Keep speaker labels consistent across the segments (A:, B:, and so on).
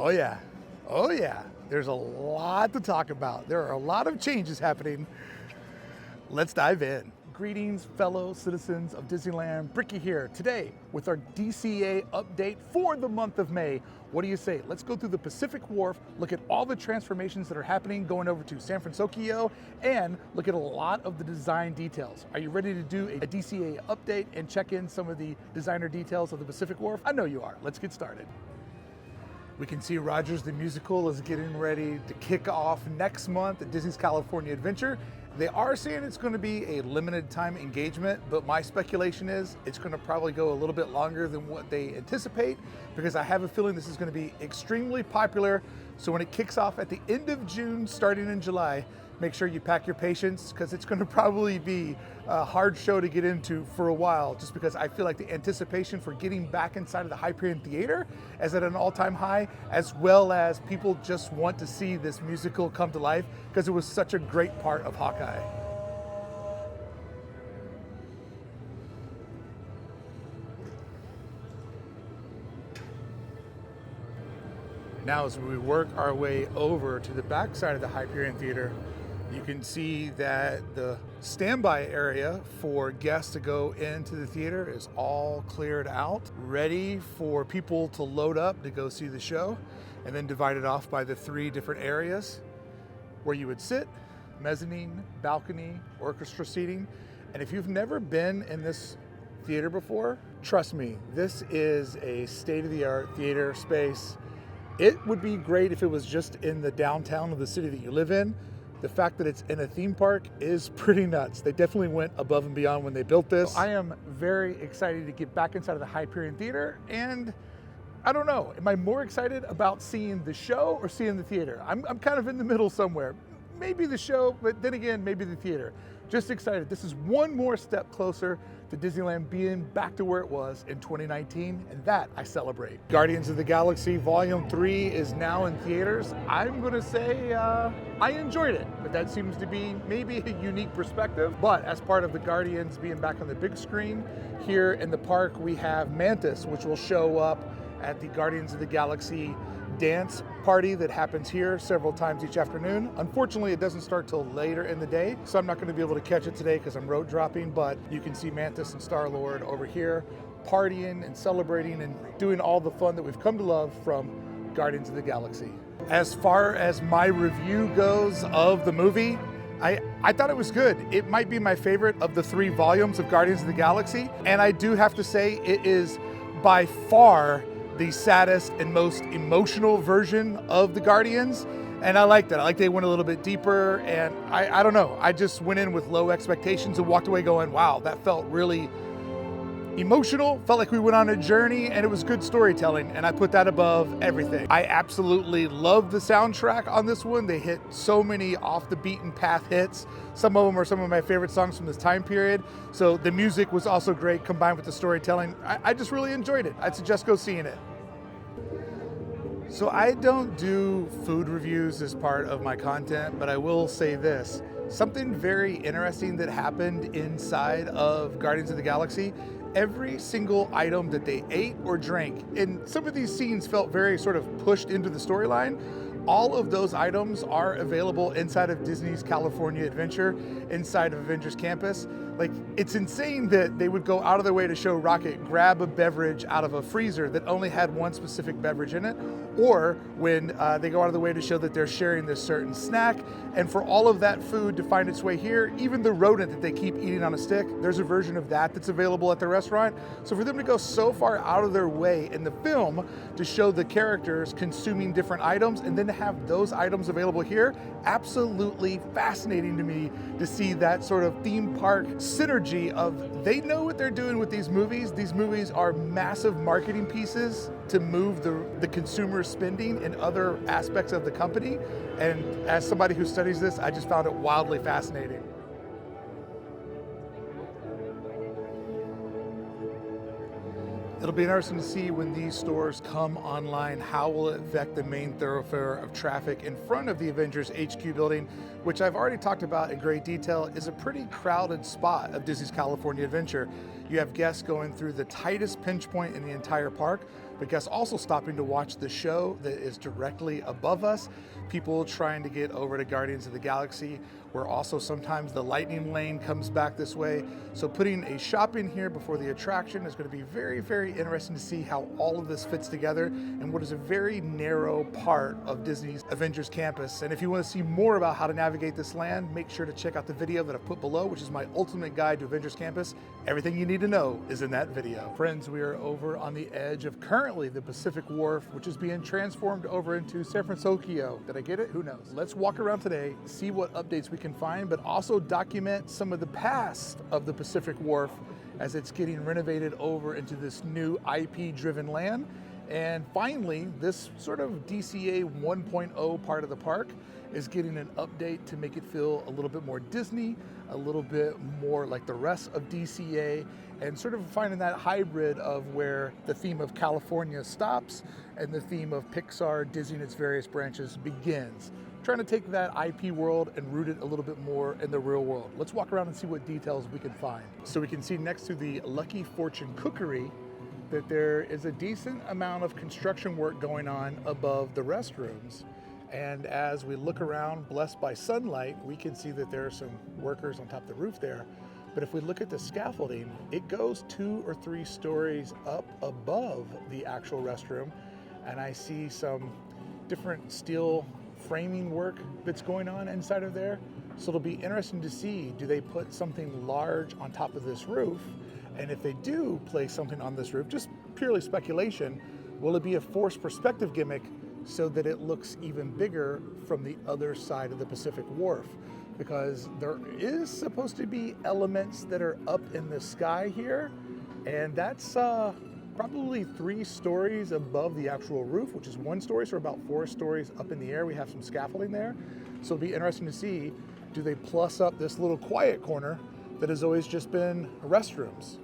A: Oh yeah, oh yeah. There's a lot to talk about. There are a lot of changes happening. Let's dive in. Greetings, fellow citizens of Disneyland. Brickey here today with our DCA update for the month of May. What do you say? Let's go through the Pacific Wharf, look at all the transformations that are happening, going over to San Fransokyo, and look at a lot of the design details. Are you ready to do a DCA update and check in some of the designer details of the Pacific Wharf? I know you are. Let's get started. We can see Rogers the Musical is getting ready to kick off next month at Disney's California Adventure. They are saying it's going to be a limited time engagement, but my speculation is it's going to probably go a little bit longer than what they anticipate, because I have a feeling this is going to be extremely popular. So when it kicks off at the end of June, starting in July, make sure you pack your patience, because it's going to probably be a hard show to get into for a while, just because I feel like the anticipation for getting back inside of the Hyperion theater is at an all-time high, as well as people just want to see this musical come to life because it was such a great part of Hawkeye. Now as we work our way over to the back side of the Hyperion theater, you can see that the standby area for guests to go into the theater is all cleared out, ready for people to load up to go see the show, and then divided off by the 3 different areas where you would sit: mezzanine, balcony, orchestra seating. And if you've never been in this theater before, trust me, this is a state-of-the-art theater space. It would be great if it was just in the downtown of the city that you live in. The fact that it's in a theme park is pretty nuts. They definitely went above and beyond when they built this. I am very excited to get back inside of the Hyperion theater, and I don't know, am I more excited about seeing the show or seeing the theater? I'm kind of in the middle somewhere. Maybe the show, but then again, maybe the theater. Just excited. This is one more step closer to Disneyland being back to where it was in 2019, and that I celebrate. Guardians of the Galaxy Volume 3 is now in theaters. I'm gonna say I enjoyed it, but that seems to be maybe a unique perspective. But as part of the Guardians being back on the big screen, here in the park we have Mantis, which will show up at the Guardians of the Galaxy dance party that happens here several times each afternoon. Unfortunately, it doesn't start till later in the day, so I'm not going to be able to catch it today because I'm road dropping, but you can see Mantis and Star-Lord over here partying and celebrating and doing all the fun that we've come to love from Guardians of the Galaxy. As far as my review goes of the movie, I thought it was good. It might be my favorite of the 3 volumes of Guardians of the Galaxy, and I do have to say it is by far the saddest and most emotional version of the Guardians, and I like that. I like they went a little bit deeper, and I don't know, I just went in with low expectations and walked away going, wow, that felt really emotional, felt like we went on a journey, and it was good storytelling, and I put that above everything. I absolutely love the soundtrack on this one. They hit so many off the beaten path hits. Some of them are some of my favorite songs from this time period, so the music was also great combined with the storytelling. I just really enjoyed it. I'd suggest go seeing it. So I don't do food reviews as part of my content, but I will say this. Something very interesting that happened inside of Guardians of the Galaxy: every single item that they ate or drank, and some of these scenes felt very sort of pushed into the storyline, all of those items are available inside of Disney's California Adventure, inside of Avengers Campus. Like, it's insane that they would go out of their way to show Rocket grab a beverage out of a freezer that only had one specific beverage in it, or when they go out of the way to show that they're sharing this certain snack, and for all of that food to find its way here, even the rodent that they keep eating on a stick, there's a version of that that's available at the restaurant. So for them to go so far out of their way in the film to show the characters consuming different items and then to have those items available here, absolutely fascinating to me to see that sort of theme park synergy of they know what they're doing with these movies. These movies are massive marketing pieces to move the consumer spending in other aspects of the company. And as somebody who studies this, I just found it wildly fascinating. It'll be interesting to see when these stores come online, how will it affect the main thoroughfare of traffic in front of the Avengers HQ building, which I've already talked about in great detail, is a pretty crowded spot of Disney's California Adventure. You have guests going through the tightest pinch point in the entire park, but guests also stopping to watch the show that is directly above us. People trying to get over to Guardians of the Galaxy, where also sometimes the lightning lane comes back this way. So putting a shop in here before the attraction is going to be very, very interesting to see how all of this fits together in what is a very narrow part of Disney's Avengers campus. And if you want to see more about how to navigate this land, make sure to check out the video that I've put below, which is my ultimate guide to Avengers campus. Everything you need to know is in that video. Friends, we are over on the edge of currently the Pacific Wharf, which is being transformed over into San Fransokyo. Did I get it? Who knows? Let's walk around today, see what updates we can find, but also document some of the past of the Pacific Wharf as it's getting renovated over into this new IP-driven land. And finally, this sort of DCA 1.0 part of the park is getting an update to make it feel a little bit more Disney, a little bit more like the rest of DCA, and sort of finding that hybrid of where the theme of California stops and the theme of Pixar, Disney and its various branches begins. Trying to take that IP world and root it a little bit more in the real world. Let's walk around and see what details we can find. So we can see next to the Lucky Fortune Cookery that there is a decent amount of construction work going on above the restrooms. And as we look around, blessed by sunlight, we can see that there are some workers on top of the roof there. But if we look at the scaffolding, it goes 2 or 3 stories up above the actual restroom. And I see some different steel framing work that's going on inside of there. So it'll be interesting to see, do they put something large on top of this roof? And if they do place something on this roof, just purely speculation, will it be a forced perspective gimmick so that it looks even bigger from the other side of the Pacific Wharf? Because there is supposed to be elements that are up in the sky here, and that's probably 3 stories above the actual roof, which is 1 story, so about 4 stories up in the air. We have some scaffolding there. So it'll be interesting to see, do they plus up this little quiet corner that has always just been restrooms?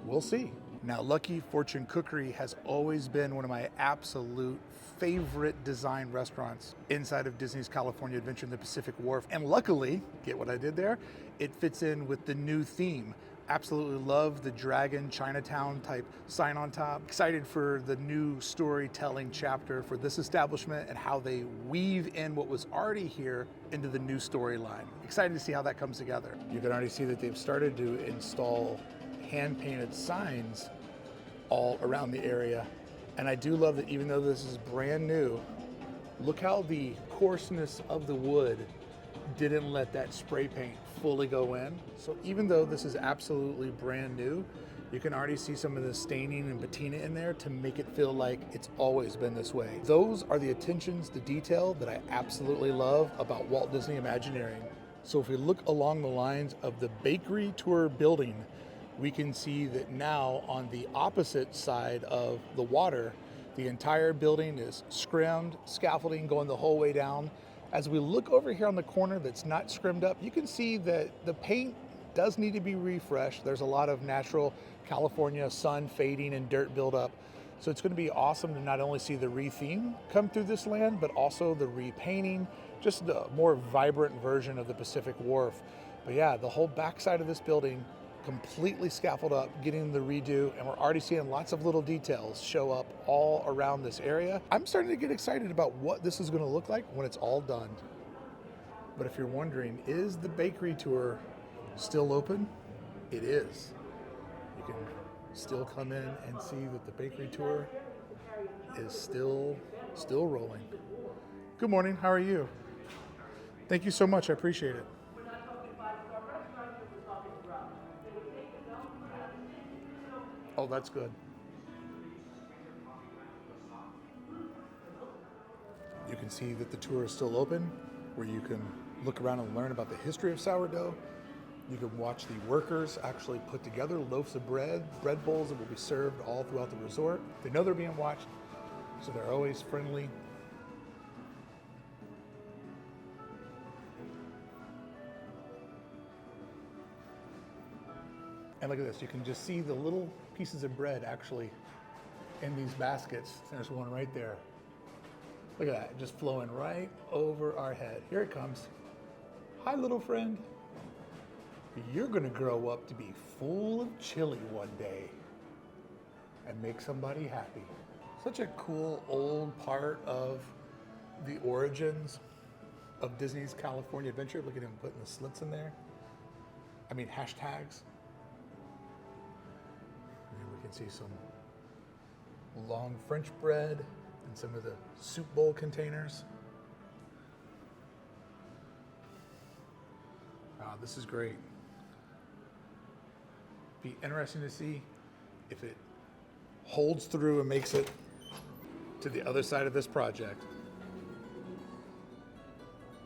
A: We'll see. Now, Lucky Fortune Cookery has always been one of my absolute favorite design restaurants inside of Disney's California Adventure in the Pacific Wharf. And luckily, get what I did there? It fits in with the new theme. Absolutely love the Dragon Chinatown type sign on top. Excited for the new storytelling chapter for this establishment and how they weave in what was already here into the new storyline. Excited to see how that comes together. You can already see that they've started to install hand-painted signs all around the area. And I do love that even though this is brand new, look how the coarseness of the wood didn't let that spray paint fully go in. So even though this is absolutely brand new, you can already see some of the staining and patina in there to make it feel like it's always been this way. Those are the attentions to detail that I absolutely love about Walt Disney Imagineering. So if we look along the lines of the bakery tour building, we can see that now on the opposite side of the water, the entire building is scrimmed, scaffolding going the whole way down. As we look over here on the corner that's not scrimmed up, you can see that the paint does need to be refreshed. There's a lot of natural California sun fading and dirt buildup. So it's going to be awesome to not only see the re-theme come through this land, but also the repainting, just a more vibrant version of the Pacific Wharf. But yeah, the whole backside of this building completely scaffolded up, getting the redo, and we're already seeing lots of little details show up all around this area. I'm starting to get excited about what this is going to look like when it's all done. But if you're wondering, is the bakery tour still open? It is. You can still come in and see that the bakery tour is still rolling. Good morning, how are you? Thank you so much, I appreciate it. Oh, that's good. You can see that the tour is still open, where you can look around and learn about the history of sourdough. You can watch the workers actually put together loaves of bread bowls that will be served all throughout the resort. They know they're being watched, so they're always friendly. And look at this, you can just see the little pieces of bread actually in these baskets. There's one right there. Look at that, just flowing right over our head. Here it comes. Hi, little friend. You're gonna grow up to be full of chili one day and make somebody happy. Such a cool old part of the origins of Disney's California Adventure. Look at him putting the slits in there. I mean, hashtags. And we can see some long French bread and some of the soup bowl containers. Wow, this is great. Be interesting to see if it holds through and makes it to the other side of this project.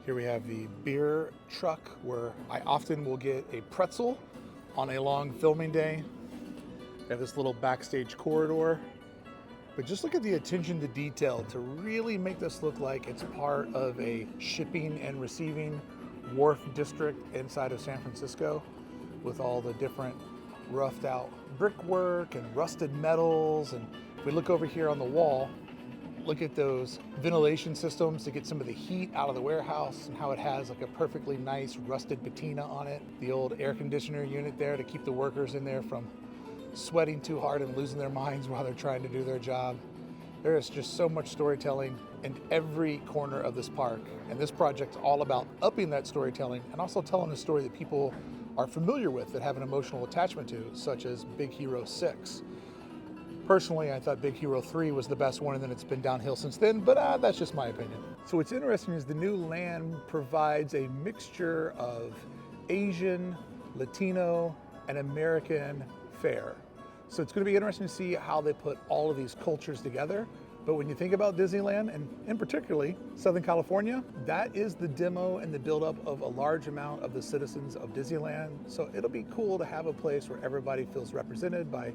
A: Here we have the beer truck where I often will get a pretzel on a long filming day. We have this little backstage corridor, but just look at the attention to detail to really make this look like it's part of a shipping and receiving wharf district inside of San Francisco, with all the different roughed out brickwork and rusted metals. And if we look over here on the wall, look at those ventilation systems to get some of the heat out of the warehouse, and how it has like a perfectly nice rusted patina on it. The old air conditioner unit there to keep the workers in there from sweating too hard and losing their minds while they're trying to do their job. There is just so much storytelling in every corner of this park. And this project's all about upping that storytelling and also telling a story that people are familiar with, that have an emotional attachment to, such as Big Hero 6. Personally, I thought Big Hero 3 was the best one, and then it's been downhill since then, but that's just my opinion. So what's interesting is the new land provides a mixture of Asian, Latino, and American fare. So it's going to be interesting to see how they put all of these cultures together. But when you think about Disneyland, and in particularly Southern California, that is the demo and the buildup of a large amount of the citizens of Disneyland. So it'll be cool to have a place where everybody feels represented by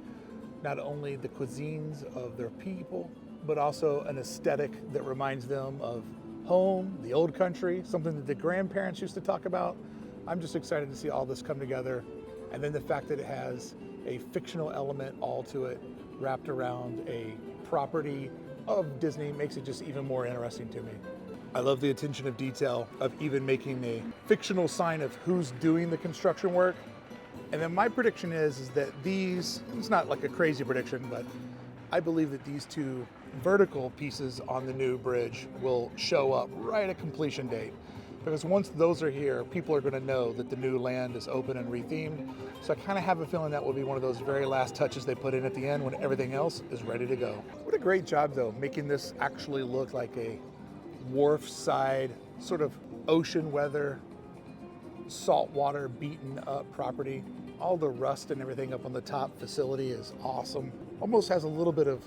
A: not only the cuisines of their people, but also an aesthetic that reminds them of home, the old country, something that the grandparents used to talk about. I'm just excited to see all this come together. And then the fact that it has a fictional element all to it, wrapped around a property of Disney, makes it just even more interesting to me. I love the attention of detail of even making a fictional sign of who's doing the construction work. And then my prediction is that these, it's not like a crazy prediction, but I believe that these two vertical pieces on the new bridge will show up right at completion date. Because once those are here, people are going to know that the new land is open and rethemed. So I kind of have a feeling that will be one of those very last touches they put in at the end when everything else is ready to go. What a great job, though, making this actually look like a wharf side, sort of ocean weather, saltwater beaten up property. All the rust and everything up on the top facility is awesome. Almost has a little bit of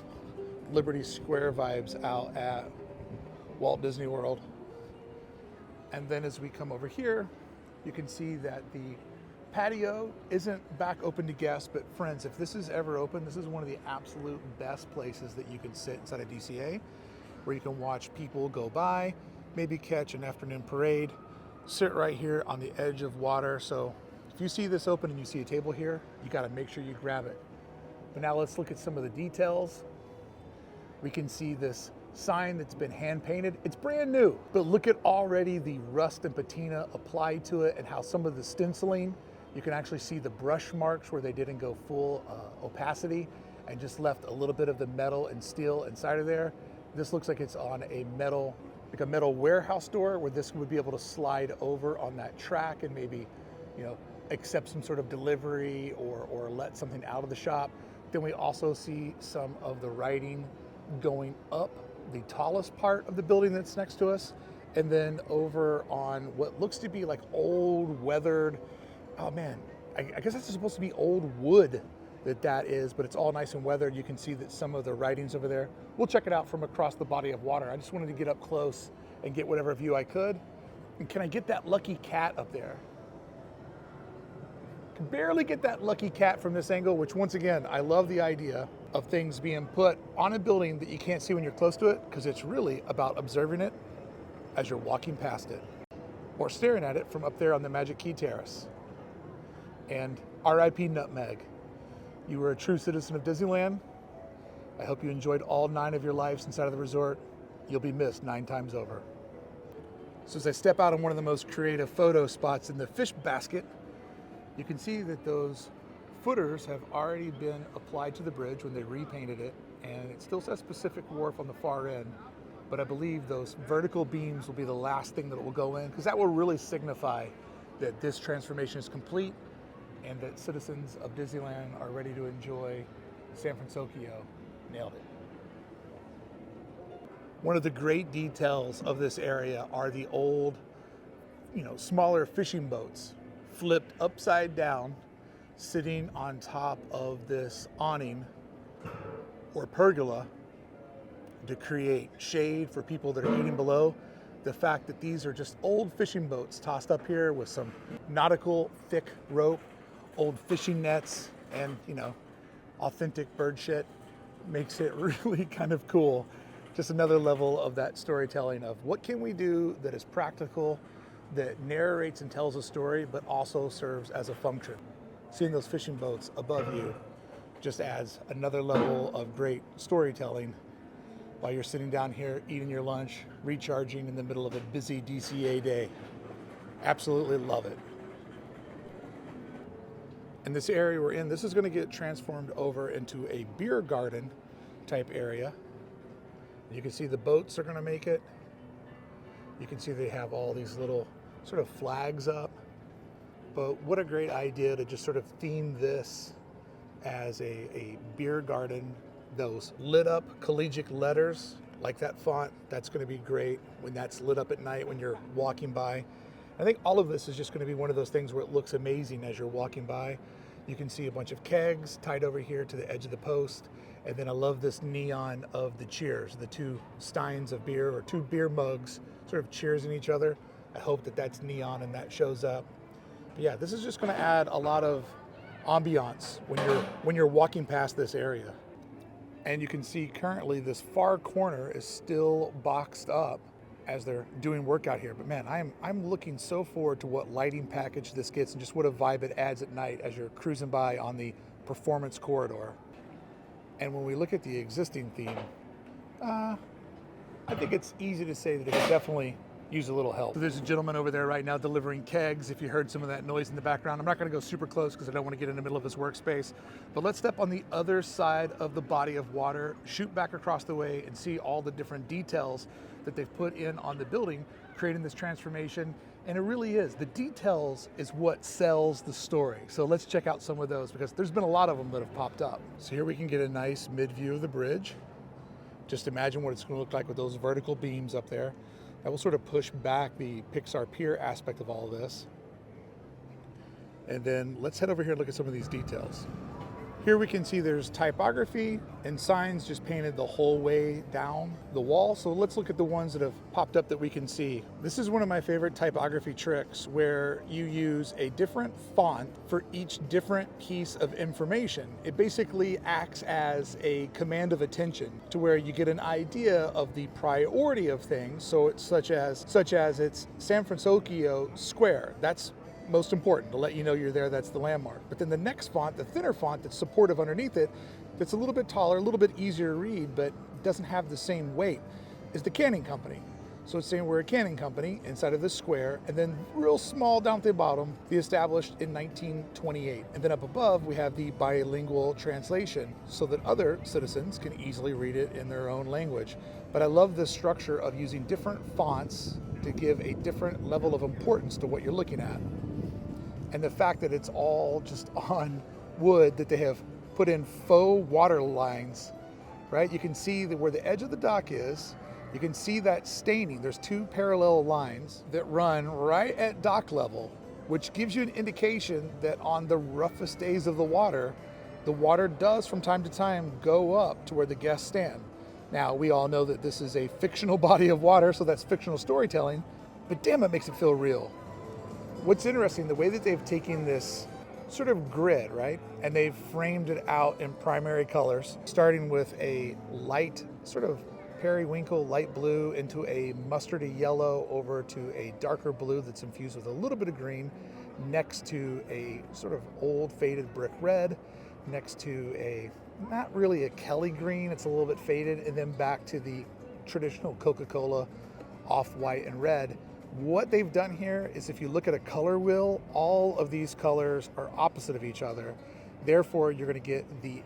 A: Liberty Square vibes out at Walt Disney World. And then as we come over here, you can see that the patio isn't back open to guests, but friends, if this is ever open, this is one of the absolute best places that you can sit inside of DCA, where you can watch people go by, maybe catch an afternoon parade, sit right here on the edge of water. So if you see this open and you see a table here, you got to make sure you grab it. But now let's look at some of the details. We can see this sign that's been hand painted. It's brand new, but look at already the rust and patina applied to it, and how some of the stenciling, you can actually see the brush marks where they didn't go full opacity and just left a little bit of the metal and steel inside of there. This looks like it's on a metal, like a metal warehouse door, where this would be able to slide over on that track and maybe, you know, accept some sort of delivery or let something out of the shop. Then we also see some of the writing going up the tallest part of the building that's next to us, and then over on what looks to be like old weathered, oh man, I guess that's supposed to be old wood that is, but it's all nice and weathered. You can see that some of the writings over there. We'll check it out from across the body of water. I just wanted to get up close and get whatever view I could. And can I get that lucky cat up there? Can barely get that lucky cat from this angle, which once again, I love the idea of things being put on a building that you can't see when you're close to it, because it's really about observing it as you're walking past it or staring at it from up there on the Magic Key Terrace. And RIP Nutmeg. You were a true citizen of Disneyland. I hope you enjoyed all 9 of your lives inside of the resort. You'll be missed 9 times over. So as I step out on one of the most creative photo spots in the fish basket, You can see that those footers have already been applied to the bridge when they repainted it, and it still says Pacific Wharf on the far end, but I believe those vertical beams will be the last thing that will go in, because that will really signify that this transformation is complete and that citizens of Disneyland are ready to enjoy San Fransokyo. Nailed it. One of the great details of this area are the old, smaller fishing boats flipped upside down, sitting on top of this awning or pergola to create shade for people that are eating below. The fact that these are just old fishing boats tossed up here with some nautical thick rope, old fishing nets, and authentic bird shit makes it really kind of cool. Just another level of that storytelling of what can we do that is practical, that narrates and tells a story, but also serves as a function. Seeing those fishing boats above you just adds another level of great storytelling while you're sitting down here eating your lunch, recharging in the middle of a busy DCA day. Absolutely love it. And this area we're in, this is going to get transformed over into a beer garden type area. You can see the boats are going to make it. You can see they have all these little sort of flags up. But what a great idea to just sort of theme this as a beer garden. Those lit up collegiate letters, like that font, that's going to be great when that's lit up at night when you're walking by. I think all of this is just going to be one of those things where it looks amazing as you're walking by. You can see a bunch of kegs tied over here to the edge of the post. And then I love this neon of the cheers, the two steins of beer or two beer mugs sort of cheersing each other. I hope that that's neon and that shows up. But yeah, this is just going to add a lot of ambiance when you're walking past this area. And you can see currently this far corner is still boxed up as they're doing work out here. But man, I'm looking so forward to what lighting package this gets and just what a vibe it adds at night as you're cruising by on the performance corridor. And when we look at the existing theme, I think it's easy to say that it could definitely use a little help. So there's a gentleman over there right now delivering kegs. If you heard some of that noise in the background, I'm not going to go super close because I don't want to get in the middle of his workspace. But let's step on the other side of the body of water, shoot back across the way, and see all the different details that they've put in on the building, creating this transformation. And it really is. The details is what sells the story. So let's check out some of those because there's been a lot of them that have popped up. So here we can get a nice mid view of the bridge. Just imagine what it's going to look like with those vertical beams up there. That will sort of push back the Pixar Pier aspect of all of this. And then let's head over here and look at some of these details. Here we can see there's typography and signs just painted the whole way down the wall. So let's look at the ones that have popped up that we can see. This is one of my favorite typography tricks where you use a different font for each different piece of information. It basically acts as a command of attention to where you get an idea of the priority of things. So it's such as it's San Fransokyo Square. That's most important to let you know you're there. That's the landmark. But then the next font, the thinner font that's supportive underneath it, that's a little bit taller, a little bit easier to read, but doesn't have the same weight, is the canning company. So it's saying we're a canning company inside of this square, and then real small down at the bottom, the established in 1928. And then up above, we have the bilingual translation so that other citizens can easily read it in their own language. But I love this structure of using different fonts to give a different level of importance to what you're looking at. And the fact that it's all just on wood, that they have put in faux water lines, right? You can see that where the edge of the dock is, you can see that staining. There's two parallel lines that run right at dock level, which gives you an indication that on the roughest days of the water does from time to time go up to where the guests stand. Now, we all know that this is a fictional body of water, so that's fictional storytelling, but damn, it makes it feel real. What's interesting, the way that they've taken this sort of grid, right? And they've framed it out in primary colors, starting with a light, sort of periwinkle light blue into a mustardy yellow over to a darker blue that's infused with a little bit of green, next to a sort of old faded brick red, next to a, not really a Kelly green, it's a little bit faded, and then back to the traditional Coca-Cola off-white and red, What they've done here is if you look at a color wheel, all of these colors are opposite of each other. Therefore, you're going to get the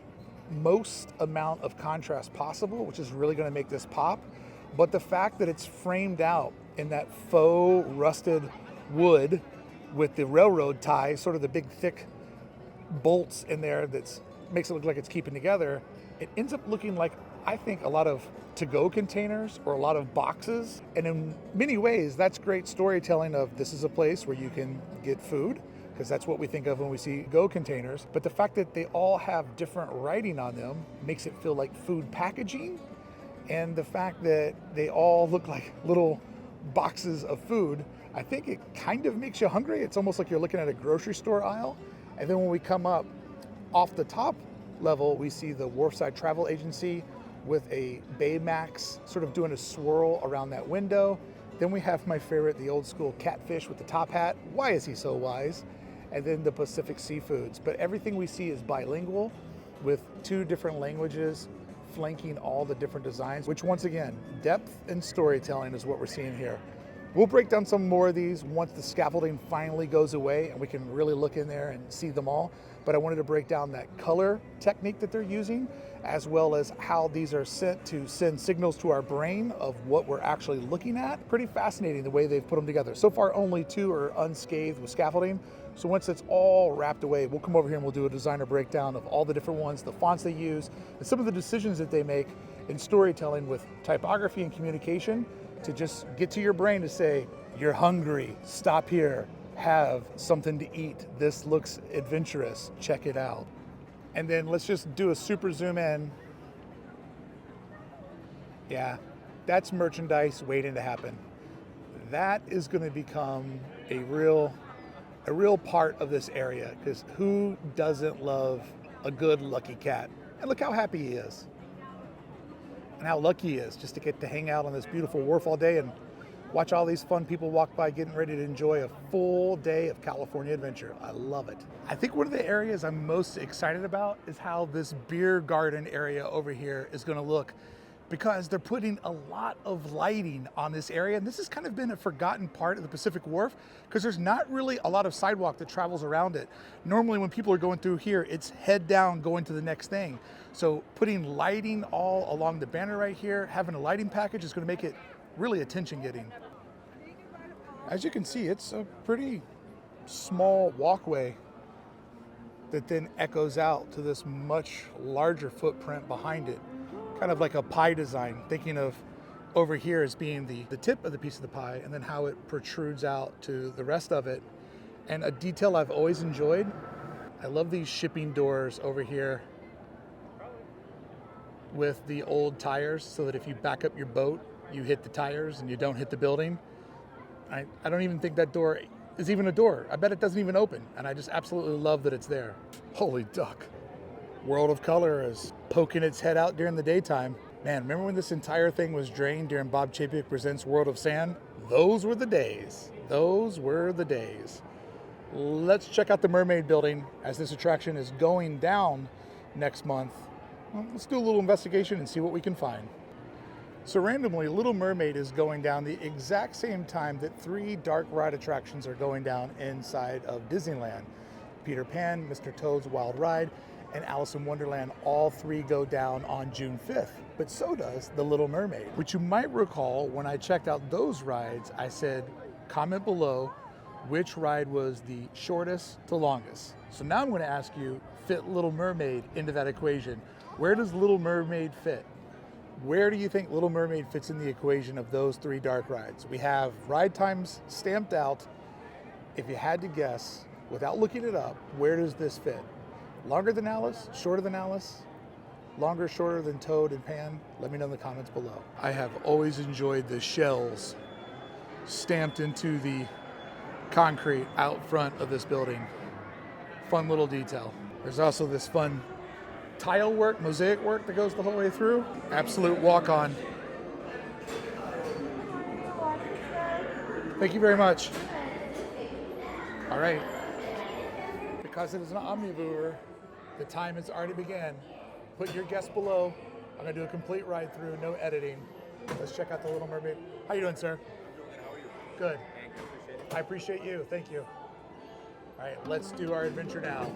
A: most amount of contrast possible, which is really going to make this pop. But the fact that it's framed out in that faux rusted wood with the railroad ties, sort of the big thick bolts in there that makes it look like it's keeping together, it ends up looking like, I think, a lot of to-go containers or a lot of boxes. And in many ways, that's great storytelling of this is a place where you can get food, because that's what we think of when we see go containers. But the fact that they all have different writing on them makes it feel like food packaging. And the fact that they all look like little boxes of food, I think it kind of makes you hungry. It's almost like you're looking at a grocery store aisle. And then when we come up off the top level, we see the Wharfside Travel Agency with a Baymax sort of doing a swirl around that window. Then we have my favorite, the old school catfish with the top hat. Why is he so wise? And then the Pacific Seafoods. But everything we see is bilingual with 2 different languages flanking all the different designs, which once again, depth and storytelling is what we're seeing here. We'll break down some more of these once the scaffolding finally goes away and we can really look in there and see them all. But I wanted to break down that color technique that they're using, as well as how these are sent to send signals to our brain of what we're actually looking at. Pretty fascinating the way they've put them together. So far, only 2 are unscathed with scaffolding. So once it's all wrapped away, we'll come over here and we'll do a designer breakdown of all the different ones, the fonts they use, and some of the decisions that they make in storytelling with typography and communication to just get to your brain to say, you're hungry, stop here, have something to eat. This looks adventurous, check it out. And then let's just do a super zoom in. Yeah, that's merchandise waiting to happen. That is going to become a real part of this area, because who doesn't love a good lucky cat? And look how happy he is. And how lucky he is just to get to hang out on this beautiful wharf all day and watch all these fun people walk by getting ready to enjoy a full day of California adventure. I love it. I think one of the areas I'm most excited about is how this beer garden area over here is going to look, because they're putting a lot of lighting on this area. And this has kind of been a forgotten part of the Pacific Wharf, because there's not really a lot of sidewalk that travels around it. Normally when people are going through here, it's head down going to the next thing. So putting lighting all along the banner right here, having a lighting package is going to make it really attention getting. As you can see, it's a pretty small walkway that then echoes out to this much larger footprint behind it. Kind of like a pie design, thinking of over here as being the tip of the piece of the pie, and then how it protrudes out to the rest of it. And a detail I've always enjoyed, I love these shipping doors over here with the old tires, so that if you back up your boat, you hit the tires and you don't hit the building. I don't even think that door is even a door. I bet it doesn't even open, and I just absolutely love that it's there. Holy duck. World of Color is poking its head out during the daytime. Man, remember when this entire thing was drained during Bob Chapek Presents World of Sand? Those were the days. Those were the days. Let's check out the Mermaid building, as this attraction is going down next month. Well, let's do a little investigation and see what we can find. So randomly, Little Mermaid is going down the exact same time that 3 dark ride attractions are going down inside of Disneyland. Peter Pan, Mr. Toad's Wild Ride, and Alice in Wonderland, all 3 go down on June 5th. But so does The Little Mermaid, which you might recall when I checked out those rides, I said, comment below which ride was the shortest to longest. So now I'm going to ask you, fit Little Mermaid into that equation. Where does Little Mermaid fit? Where do you think Little Mermaid fits in the equation of those 3 dark rides? We have ride times stamped out. If you had to guess, without looking it up, where does this fit? Longer than Alice? Shorter than Alice? Longer, shorter than Toad and Pan? Let me know in the comments below. I have always enjoyed the shells stamped into the concrete out front of this building. Fun little detail. There's also this fun tile work, mosaic work that goes the whole way through. Absolute walk-on. Thank you very much. All right. Because it is an omnivore, the time has already begun. Put your guess below. I'm gonna do a complete ride through, no editing. Let's check out the Little Mermaid. How you doing, sir?
B: How are you?
A: Good.
B: And
A: I appreciate you. Thank you. All right, let's do our adventure now.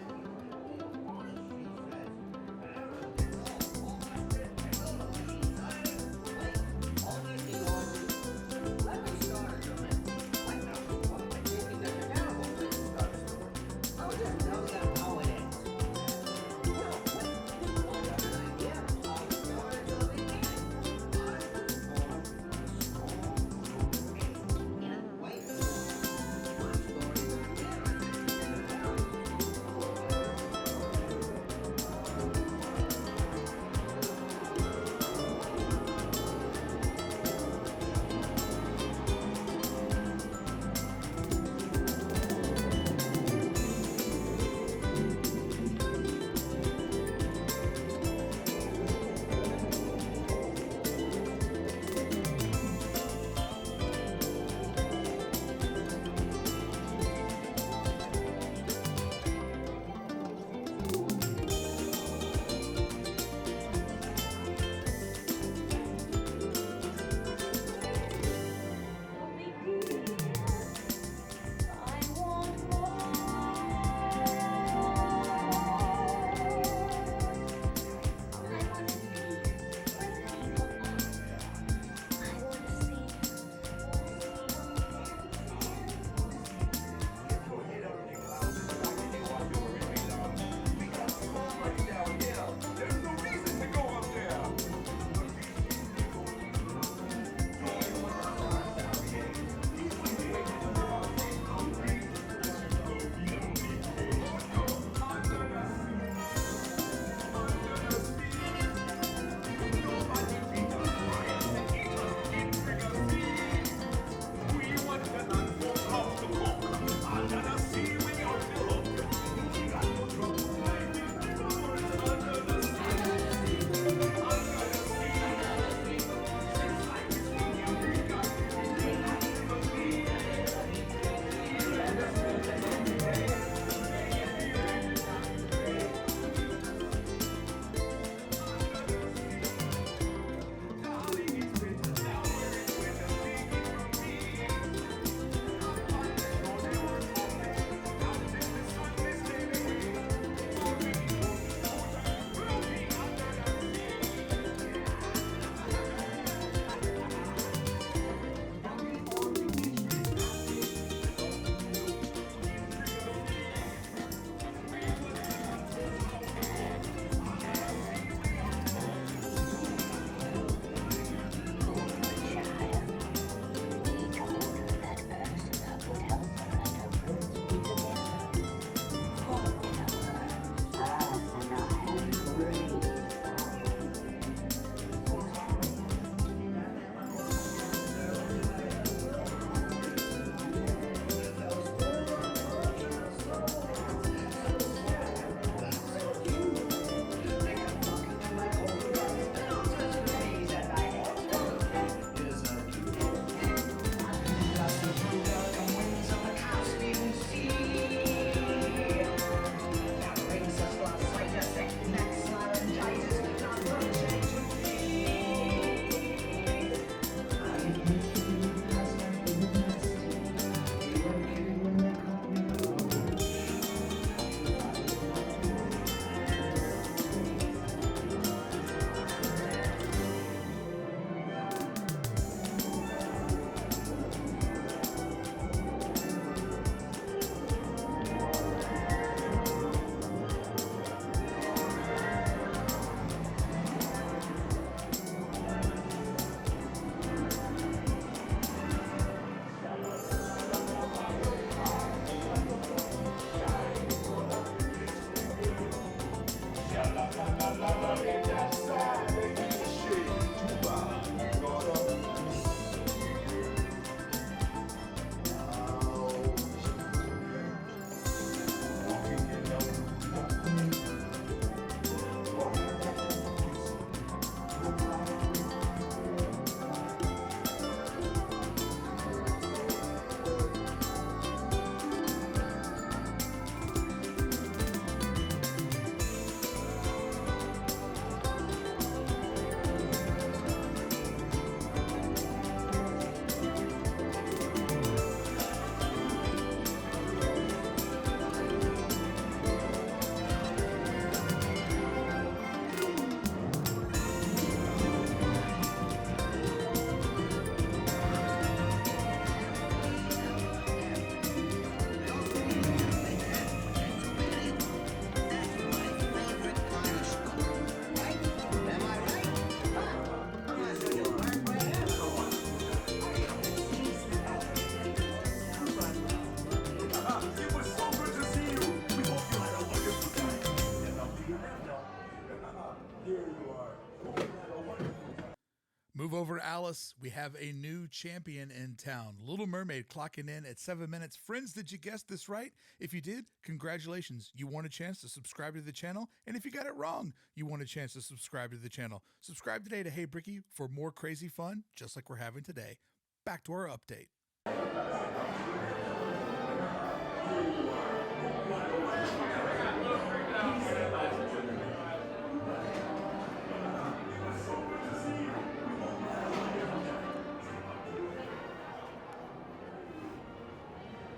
A: over, Alice. We have a new champion in town. Little Mermaid clocking in at 7 minutes. Friends, did you guess this right? If you did, congratulations. You won a chance to subscribe to the channel. And if you got it wrong, you won a chance to subscribe to the channel. Subscribe today to Hey Brickey for more crazy fun, just like we're having today. Back to our update.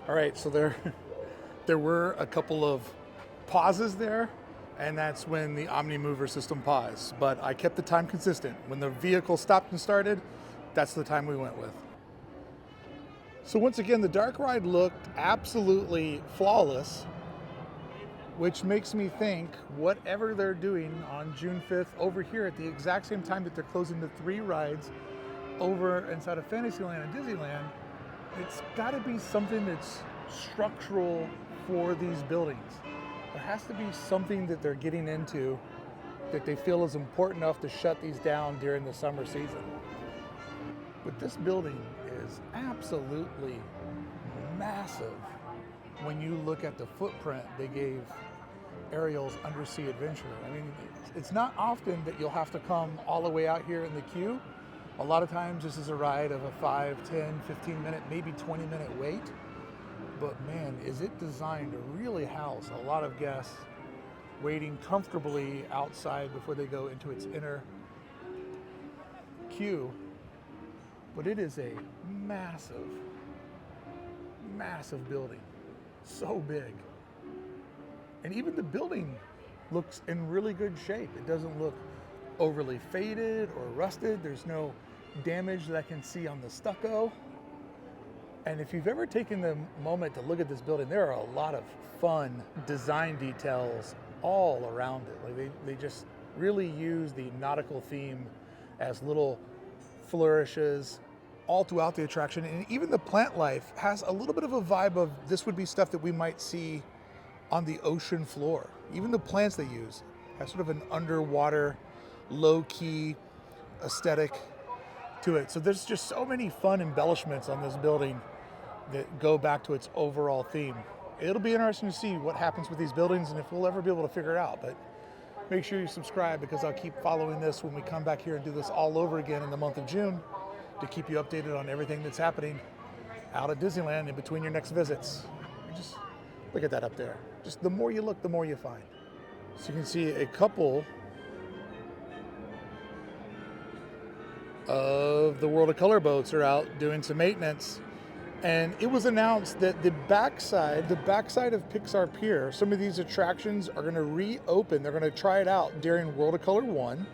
A: All right, so there were a couple of pauses there, and that's when the Omni Mover system paused. But I kept the time consistent. When the vehicle stopped and started, that's the time we went with. So once again, the dark ride looked absolutely flawless, which makes me think whatever they're doing on June 5th over here at the exact same time that they're closing the 3 rides over inside of Fantasyland and Disneyland, it's got to be something that's structural for these buildings. There has to be something that they're getting into that they feel is important enough to shut these down during the summer season. But this building is absolutely massive when you look at the footprint they gave Ariel's Undersea Adventure. I mean, it's not often that you'll have to come all the way out here in the queue. A lot of times this is a ride of a 5, 10, 15 minute, maybe 20 minute wait. But man, is it designed to really house a lot of guests waiting comfortably outside before they go into its inner queue. But it is a massive, massive building. So big. And even the building looks in really good shape. It doesn't look overly faded or rusted. There's no damage that I can see on the stucco. And if you've ever taken the moment to look at this building, there are a lot of fun design details all around it. Like they just really use the nautical theme as little flourishes all throughout the attraction. And even the plant life has a little bit of a vibe of this would be stuff that we might see on the ocean floor. Even the plants they use have sort of an underwater, low-key aesthetic to it. So there's just so many fun embellishments on this building that go back to its overall theme. It'll be interesting to see what happens with these buildings and if we'll ever be able to figure it out. But make sure you subscribe because I'll keep following this when we come back here and do this all over again in the month of June to keep you updated on everything that's happening out at Disneyland in between your next visits. Just look at that up there. Just the more you look, the more you find. So you can see a couple of the World of Color boats are out doing some maintenance. And it was announced that the backside of Pixar Pier, some of these attractions are going to reopen. They're going to try it out during World of Color 1.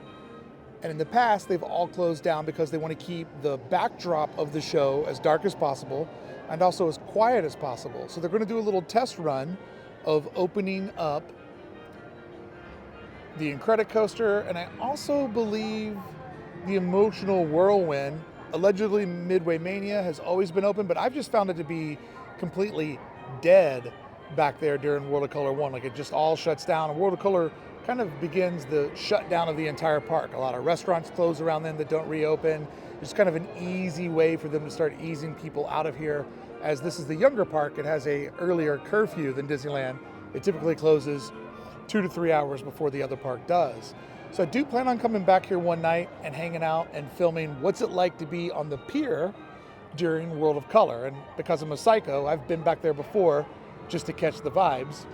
A: And in the past, they've all closed down because they want to keep the backdrop of the show as dark as possible and also as quiet as possible. So they're going to do a little test run of opening up the Incredicoaster, and I also believe the Emotional Whirlwind. Allegedly, Midway Mania has always been open, but I've just found it to be completely dead back there during World of Color 1. Like it just all shuts down, and World of Color kind of begins the shutdown of the entire park. A lot of restaurants close around then that don't reopen. It's kind of an easy way for them to start easing people out of here. As this is the younger park, it has a earlier curfew than Disneyland. It typically closes 2 to 3 hours before the other park does. So I do plan on coming back here one night and hanging out and filming what's it like to be on the pier during World of Color. And because I'm a psycho, I've been back there before just to catch the vibes.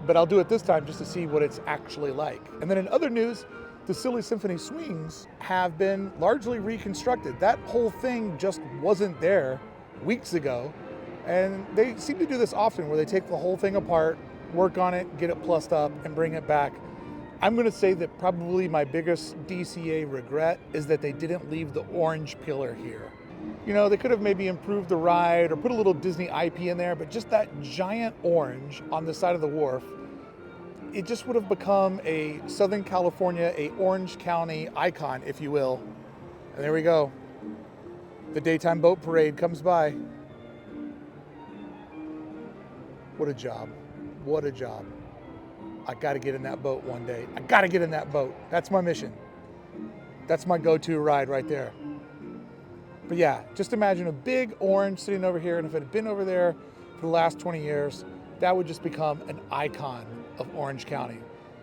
A: But I'll do it this time just to see what it's actually like. And then in other news, the Silly Symphony swings have been largely reconstructed. That whole thing just wasn't there weeks ago. And they seem to do this often where they take the whole thing apart, work on it, get it plussed up, and bring it back. I'm going to say that probably my biggest DCA regret is that they didn't leave the orange pillar here. You know, they could have maybe improved the ride or put a little Disney IP in there, but just that giant orange on the side of the wharf, it just would have become a Southern California, a Orange County icon, if you will. And there we go. The daytime boat parade comes by. What a job. What a job. I got to get in that boat one day. I got to get in that boat. That's my mission. That's my go-to ride right there. But yeah, just imagine a big orange sitting over here, and if it had been over there for the last 20 years, that would just become an icon of Orange County.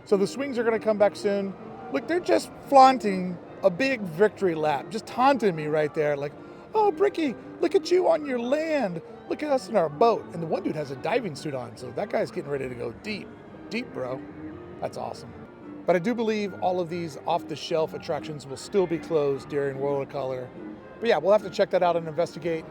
A: So the swings are gonna come back soon. Look, they're just flaunting a big victory lap, just taunting me right there, like, oh, Brickey, look at you on your land. Look at us in our boat. And the one dude has a diving suit on, so that guy's getting ready to go deep. Deep, bro. That's awesome. But I do believe all of these off-the-shelf attractions will still be closed during World of Color. But yeah, we'll have to check that out and investigate.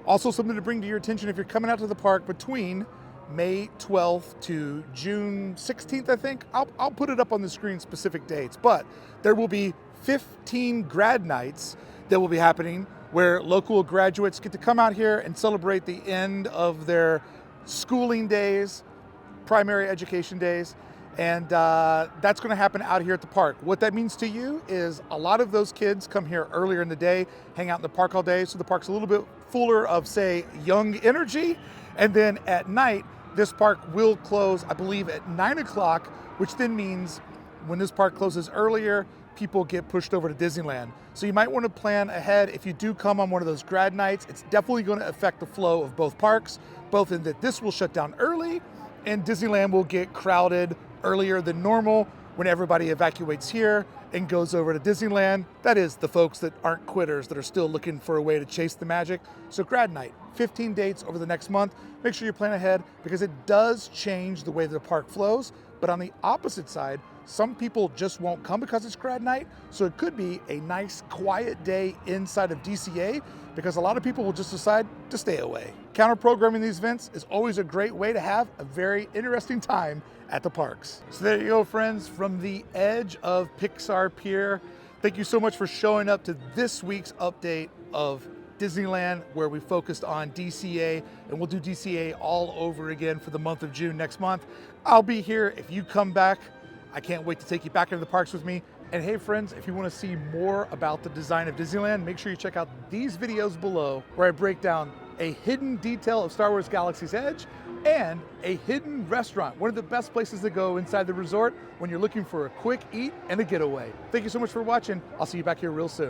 A: Also, something to bring to your attention if you're coming out to the park between May 12th to June 16th, I think. I'll put it up on the screen, specific dates. But there will be 15 grad nights that will be happening where local graduates get to come out here and celebrate the end of their schooling days, primary education days. And that's going to happen out here at the park. What that means to you is a lot of those kids come here earlier in the day, hang out in the park all day, so the park's a little bit fuller of, say, young energy. And then at night, this park will close, I believe, at 9 o'clock, which then means when this park closes earlier, people get pushed over to Disneyland. So you might want to plan ahead. If you do come on one of those grad nights, it's definitely going to affect the flow of both parks, both in that this will shut down early and Disneyland will get crowded earlier than normal when everybody evacuates here and goes over to Disneyland. That is, the folks that aren't quitters, that are still looking for a way to chase the magic. So grad night, 15 dates over the next month. Make sure you plan ahead because it does change the way the park flows. But on the opposite side, some people just won't come because it's grad night. So it could be a nice quiet day inside of DCA because a lot of people will just decide to stay away. Counter-programming these events is always a great way to have a very interesting time at the parks. So there you go, friends, from the edge of Pixar Pier. Thank you so much for showing up to this week's update of Disneyland, where we focused on DCA, and we'll do DCA all over again for the month of June next month. I'll be here if you come back. I can't wait to take you back into the parks with me. And hey friends, if you want to see more about the design of Disneyland, make sure you check out these videos below where I break down a hidden detail of Star Wars Galaxy's Edge and a hidden restaurant, one of the best places to go inside the resort when you're looking for a quick eat and a getaway. Thank you so much for watching. I'll see you back here real soon.